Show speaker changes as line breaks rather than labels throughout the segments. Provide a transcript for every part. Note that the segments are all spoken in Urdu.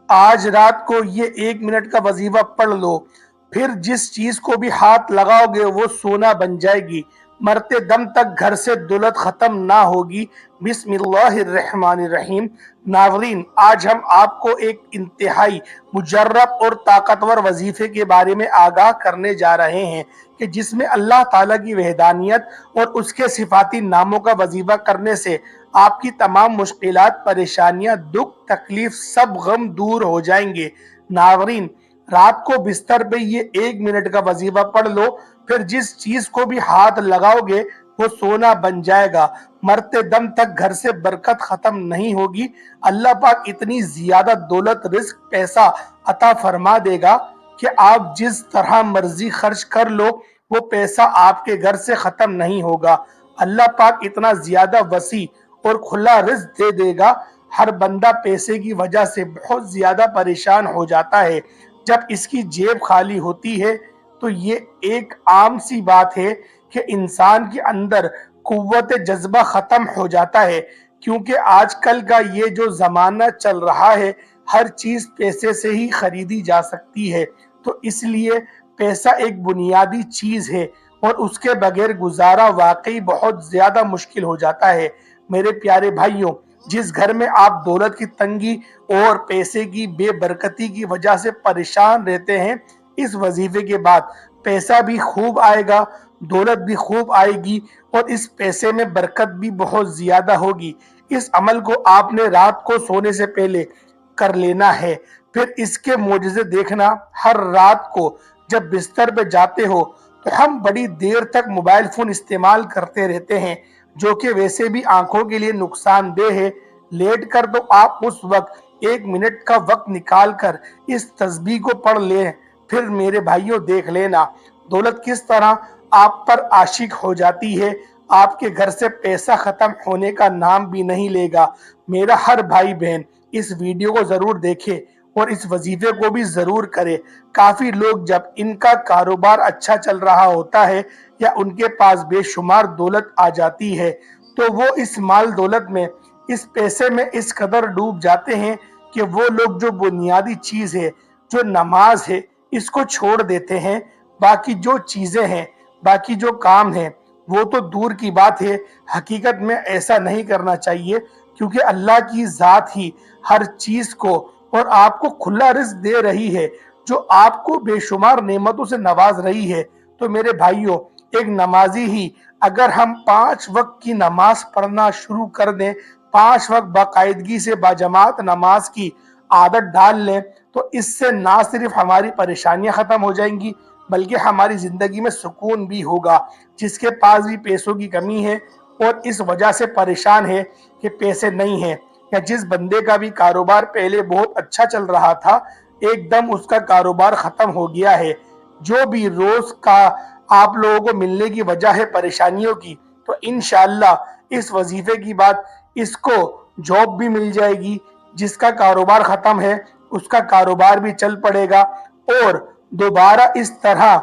آج رات کو یہ 1 منٹ کا وظیفہ پڑھ لو، پھر جس چیز کو بھی ہاتھ لگاؤ گے وہ سونا بن جائے گی، مرتے دم تک گھر سے دولت ختم نہ ہوگی۔ بسم اللہ الرحمن الرحیم۔ ناظرین، آج ہم آپ کو ایک انتہائی مجرب اور طاقتور وظیفے کے بارے میں آگاہ کرنے جا رہے ہیں کہ جس میں اللہ تعالیٰ کی وحدانیت اور اس کے صفاتی ناموں کا وظیفہ کرنے سے آپ کی تمام مشکلات، پریشانیاں، دکھ، تکلیف، سب غم دور ہو جائیں گے۔ ناظرین، رات کو بستر پہ یہ 1 منٹ کا وظیفہ پڑھ لو، پھر جس چیز کو بھی ہاتھ لگاؤ گے وہ سونا بن جائے گا، مرتے دم تک گھر سے برکت ختم نہیں ہوگی۔ اللہ پاک اتنی زیادہ دولت، رزق، پیسہ عطا فرما دے گا کہ آپ جس طرح مرضی خرچ کر لو وہ پیسہ آپ کے گھر سے ختم نہیں ہوگا۔ اللہ پاک اتنا زیادہ وسیع اور کھلا رزق دے دے گا۔ ہر بندہ پیسے کی وجہ سے بہت زیادہ پریشان ہو جاتا ہے۔ جب اس کی جیب خالی ہوتی ہے تو یہ ایک عام سی بات ہے کہ انسان کے اندر قوت جذبہ ختم ہو جاتا ہے، کیونکہ آج کل کا یہ جو زمانہ چل رہا ہے ہر چیز پیسے سے ہی خریدی جا سکتی ہے، تو اس لیے پیسہ ایک بنیادی چیز ہے اور اس کے بغیر گزارا واقعی بہت زیادہ مشکل ہو جاتا ہے۔ میرے پیارے بھائیوں، جس گھر میں آپ دولت کی تنگی اور پیسے کی بے برکتی کی وجہ سے پریشان رہتے ہیں، اس وظیفے کے بعد پیسہ بھی خوب آئے گا، دولت بھی خوب آئے گی اور اس پیسے میں برکت بھی بہت زیادہ ہوگی۔ اس عمل کو آپ نے رات کو سونے سے پہلے کر لینا ہے، پھر اس کے معجزے دیکھنا۔ ہر رات کو جب بستر پہ جاتے ہو تو ہم بڑی دیر تک موبائل فون استعمال کرتے رہتے ہیں، جو کہ ویسے بھی آنکھوں کے لیے نقصان دہ ہے۔ لیٹ کر تو آپ اس وقت 1 منٹ کا وقت نکال کر اس تسبیح کو پڑھ لیں، پھر میرے بھائیوں دیکھ لینا دولت کس طرح آپ پر عاشق ہو جاتی ہے۔ آپ کے گھر سے پیسہ ختم ہونے کا نام بھی نہیں لے گا۔ میرا ہر بھائی بہن اس ویڈیو کو ضرور دیکھے اور اس وظیفے کو بھی ضرور کرے۔ کافی لوگ جب ان کا کاروبار اچھا چل رہا ہوتا ہے یا ان کے پاس بے شمار دولت آ جاتی ہے تو وہ اس مال دولت میں، اس پیسے میں اس قدر ڈوب جاتے ہیں کہ وہ لوگ جو بنیادی چیز ہے، جو نماز ہے، اس کو چھوڑ دیتے ہیں۔ باقی جو چیزیں ہیں، باقی جو کام ہیں وہ تو دور کی بات ہے۔ حقیقت میں ایسا نہیں کرنا چاہیے، کیونکہ اللہ کی ذات ہی ہر چیز کو اور آپ کو کھلا رزق دے رہی ہے، جو آپ کو بے شمار نعمتوں سے نواز رہی ہے۔ تو میرے بھائیوں، ایک نمازی ہی اگر ہم 5 وقت کی نماز پڑھنا شروع کر دیں، 5 وقت باقاعدگی سے باجماعت نماز کی عادت ڈال لیں، تو اس سے نہ صرف ہماری پریشانیاں ختم ہو جائیں گی بلکہ ہماری زندگی میں سکون بھی ہوگا۔ جس کے پاس بھی پیسوں کی کمی ہے اور اس وجہ سے پریشان ہے کہ پیسے نہیں ہیں، یا جس بندے کا بھی کاروبار پہلے بہت اچھا چل رہا تھا ایک دم اس کا کاروبار ختم ہو گیا ہے، جو بھی روز کا آپ لوگوں کو ملنے کی وجہ ہے پریشانیوں کی، تو انشاءاللہ اس وظیفے کی بات اس کو جاب بھی مل جائے گی۔ جس کا کاروبار ختم ہے اس کا کاروبار بھی چل پڑے گا اور دوبارہ اس طرح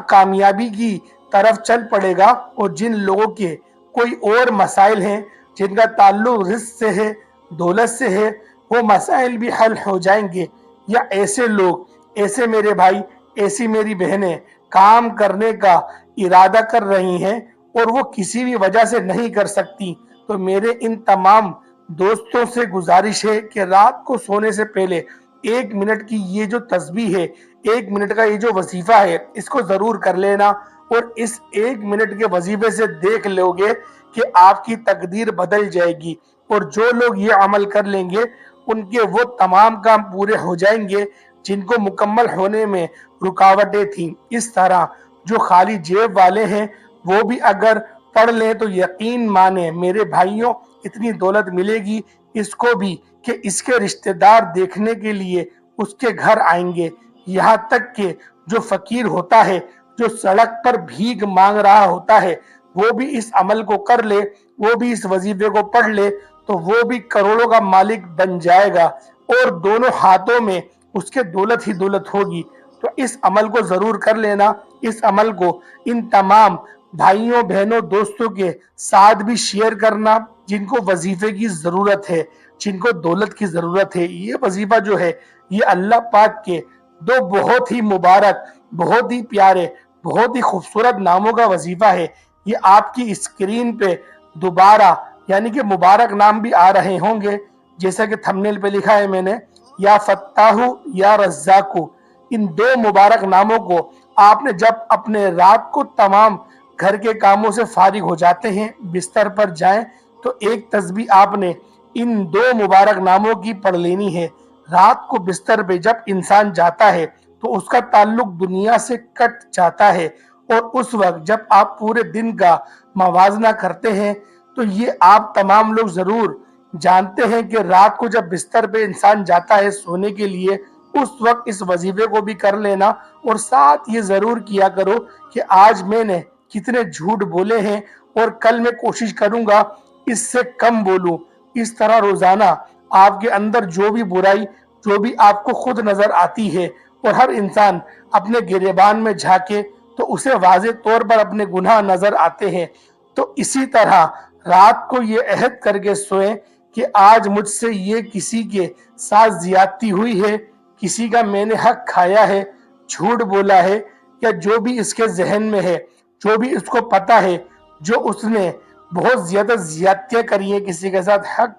کامیابی کی طرف چل پڑے گا۔ اور جن لوگوں کے کوئی اور مسائل ہیں، جن کا تعلق رزق سے ہے، دولت سے ہے، وہ مسائل بھی حل ہو جائیں گے۔ یا ایسے لوگ، ایسے میرے بھائی، ایسی میری بہنیں کام کرنے کا ارادہ کر رہی ہیں اور وہ کسی بھی وجہ سے نہیں کر سکتی، تو میرے ان تمام دوستوں سے گزارش ہے کہ رات کو سونے سے پہلے 1 منٹ کی یہ جو تسبیح ہے، 1 منٹ کا یہ جو وظیفہ ہے، اس کو ضرور کر لینا۔ اور اس 1 منٹ کے وظیفے سے دیکھ لو گے کہ آپ کی تقدیر بدل جائے گی، اور جو لوگ یہ عمل کر لیں گے ان کے وہ تمام کام پورے ہو جائیں گے جن کو مکمل ہونے میں رکاوٹیں تھیں۔ اس طرح جو خالی جیب والے ہیں وہ بھی اگر پڑھ لیں تو یقین مانیں میرے بھائیوں، اتنی دولت ملے گی اس کو بھی کہ اس کے رشتہ دار دیکھنے کے لیے اس کے گھر آئیں گے۔ یہاں تک کہ جو فقیر ہوتا ہے، جو سڑک پر بھیک مانگ رہا ہوتا ہے، وہ بھی اس عمل کو کر لے، وہ بھی اس وظیفے کو پڑھ لے تو وہ بھی کروڑوں کا مالک بن جائے گا اور دونوں ہاتھوں میں اس کے دولت ہی دولت ہوگی۔ تو اس عمل کو ضرور کر لینا۔ اس عمل کو ان تمام بھائیوں، بہنوں، دوستوں کے ساتھ بھی شیئر کرنا جن کو وظیفے کی ضرورت ہے۔ جن کو دولت کی ضرورت ہے، یہ وظیفہ جو ہے یہ اللہ پاک کے دو بہت ہی مبارک، بہت ہی پیارے، بہت ہی خوبصورت ناموں کا وظیفہ ہے۔ یہ آپ کی اسکرین پہ دوبارہ یعنی کہ مبارک نام بھی آ رہے ہوں گے، جیسا کہ تھمبنیل پہ لکھا ہے میں نے، یا فتاح یا رزاق۔ ان دو مبارک ناموں کو آپ نے جب اپنے رات کو تمام گھر کے کاموں سے فارغ ہو جاتے ہیں، بستر پر جائیں تو ایک تسبیح آپ نے ان دو مبارک ناموں کی پڑھ لینی ہے۔ رات کو بستر پہ جب انسان جاتا ہے تو اس کا تعلق دنیا سے کٹ جاتا ہے، اور اس وقت جب آپ پورے دن کا موازنہ کرتے ہیں تو یہ آپ تمام لوگ ضرور جانتے ہیں کہ رات کو جب بستر پہ انسان جاتا ہے سونے کے لیے، اس وقت اس وظیفے کو بھی کر لینا، اور ساتھ یہ ضرور کیا کرو کہ آج میں نے کتنے جھوٹ بولے ہیں اور کل میں کوشش کروں گا اس سے کم بولوں۔ اس طرح روزانہ آپ کے اندر جو بھی برائی، جو بھی آپ کو خود نظر آتی ہے، اور ہر انسان اپنے گریبان میں جھانکے تو اسے واضح طور پر اپنے گناہ نظر آتے ہیں، تو اسی طرح رات کو یہ عہد کر کے سوئیں کہ آج مجھ سے یہ کسی کے ساتھ زیادتی ہوئی ہے، کسی کا میں نے حق کھایا ہے، جھوٹ بولا ہے، یا جو بھی اس کے ذہن میں ہے، جو بھی اس کو پتا ہے، جو اس نے بہت زیادہ زیادتیاں کری ہیں، کسی کے ساتھ حق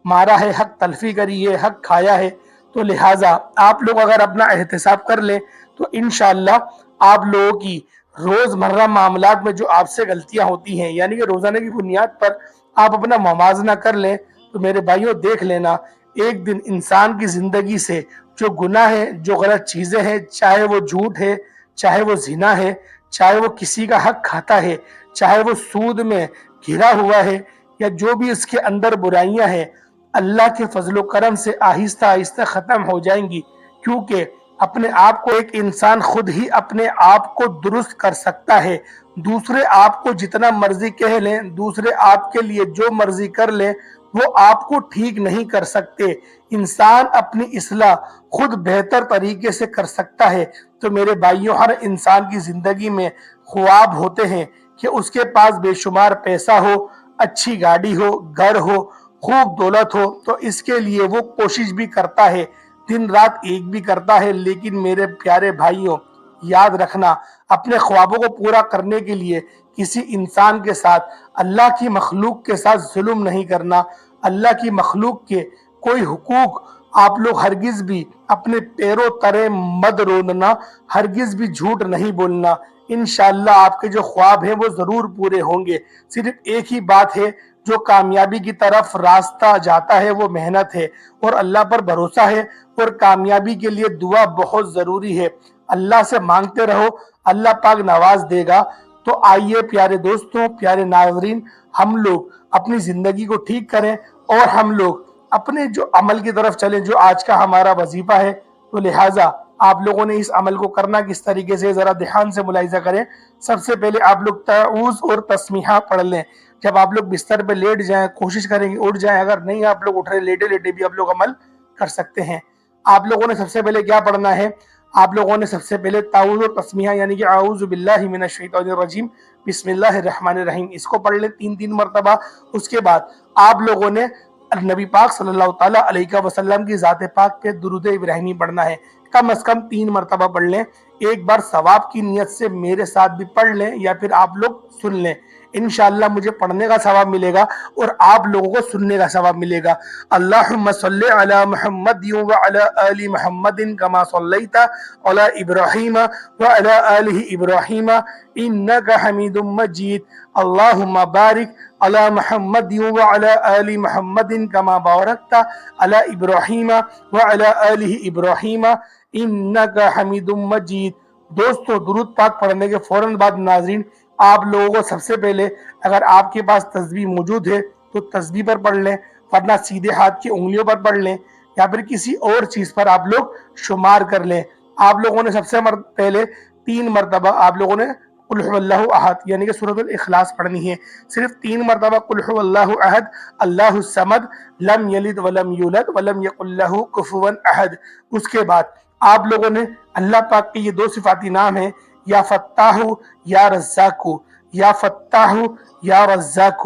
مارا ہے، حق تلفی کری ہے، حق کھایا ہے، تو لہٰذا آپ لوگ اگر اپنا احتساب کر لیں تو انشاءاللہ آپ لوگوں کی روزمرہ معاملات میں جو آپ سے غلطیاں ہوتی ہیں، یعنی کہ روزانہ کی بنیاد پر آپ اپنا موازنہ کر لیں، تو میرے بھائیوں دیکھ لینا ایک دن انسان کی زندگی سے جو گناہ ہے، جو غلط چیزیں ہیں، چاہے وہ جھوٹ ہے، چاہے وہ زنا ہے، چاہے وہ کسی کا حق کھاتا ہے، چاہے وہ سود میں گھرا ہوا ہے، یا جو بھی اس کے اندر برائیاں ہیں، اللہ کے فضل و کرم سے آہستہ آہستہ ختم ہو جائیں گی، کیونکہ اپنے آپ کو ایک انسان خود ہی اپنے آپ کو درست کر سکتا ہے۔ دوسرے آپ کو جتنا مرضی کہہ لیں، دوسرے آپ کے لیے جو مرضی کر لیں، وہ آپ کو ٹھیک نہیں کر سکتے۔ انسان اپنی اصلاح خود بہتر طریقے سے کر سکتا ہے۔ تو میرے بھائیوں، ہر انسان کی زندگی میں خواب ہوتے ہیں کہ اس کے پاس بے شمار پیسہ ہو، اچھی گاڑی ہو، گھر ہو، خوب دولت ہو، تو اس کے لیے وہ کوشش بھی کرتا ہے، دن رات ایک بھی کرتا ہے، لیکن میرے پیارے بھائیوں یاد رکھنا، اپنے خوابوں کو پورا کرنے کے لیے کسی انسان کے ساتھ، اللہ کی مخلوق کے ساتھ ظلم نہیں کرنا، اللہ کی مخلوق کے کوئی حقوق آپ لوگ ہرگز بھی اپنے پیروں ترے مد روننا، ہرگز بھی جھوٹ نہیں بولنا۔ انشاءاللہ آپ کے جو خواب ہیں وہ ضرور پورے ہوں گے۔ صرف ایک ہی بات ہے، جو کامیابی کی طرف راستہ جاتا ہے وہ محنت ہے، اور اللہ پر بھروسہ ہے، اور کامیابی کے لیے دعا بہت ضروری ہے۔ اللہ سے مانگتے رہو، اللہ پاک نواز دے گا۔ تو آئیے پیارے دوستوں، پیارے ناظرین، ہم لوگ اپنی زندگی کو ٹھیک کریں، اور ہم لوگ اپنے جو عمل کی طرف چلیں جو آج کا ہمارا وظیفہ ہے۔ تو لہٰذا آپ لوگوں نے اس عمل کو کرنا کس طریقے سے، ذرا دھیان سے ملاحظہ کریں۔ سب سے پہلے آپ لوگ تعوذ اور تسمیہ پڑھ لیں۔ جب آپ لوگ بستر پہ لیٹ جائیں، کوشش کریں کہ اٹھ جائیں، اگر نہیں آپ لوگ اٹھ رہے، لیٹے لیٹے بھی آپ لوگ عمل کر سکتے ہیں۔ آپ لوگوں نے سب سے پہلے کیا پڑھنا ہے؟ آپ لوگوں نے سب سے پہلے تعوذ اور تسمیہ یعنی کہ اعوذ باللہ من الشیطان الرجیم بسم اللہ الرحمن الرحیم، اس کو پڑھ لیں 3 مرتبہ۔ اس کے بعد آپ لوگوں نے نبی پاک صلی اللہ تعالیٰ علیہ وسلم کی ذات پاک پہ درود ابراہیمی پڑھنا ہے، کم از کم 3 مرتبہ پڑھ لیں۔ ایک بار ثواب کی نیت سے میرے ساتھ بھی پڑھ لیں، یا پھر آپ لوگ سن لیں، انشاءاللہ مجھے پڑھنے کا ثواب ملے گا اور آپ لوگوں کو سننے کا ثواب ملے گا۔ اللہم صلی علی محمد وعلی آل محمد کما صلیت علی ابراہیم وعلی آل ابراہیم انک حمید مجید۔ اللہم بارک علی محمد وعلی آل محمد کما بارکت علی ابراہیم وعلی آل ابراہیم انک حمید مجید۔ دوستو، درود پاک پڑھنے کے فوراً بعد ناظرین، آپ لوگوں کو سب سے پہلے اگر آپ کے پاس تسبیح موجود ہے تو تسبیح پر پڑھ لیں، ورنہ سیدھے ہاتھ کی انگلیوں پر پڑھ لیں، یا پھر کسی اور چیز پر آپ لوگ شمار کر لیں۔ آپ لوگوں نے سب سے پہلے 3 مرتبہ آپ لوگوں نے قل هو اللہ احد یعنی کہ سورۃ الاخلاص پڑھنی ہے، صرف 3 مرتبہ قل هو اللہ احد اللہ الصمد لم یلد ولم یولد ولم یکن لہ کفوا احد۔ اس کے بعد آپ لوگوں نے اللہ پاک کے یہ 2 صفاتی نام ہیں، یا فتاح یا رزاق، یا فتاح یا رزاق،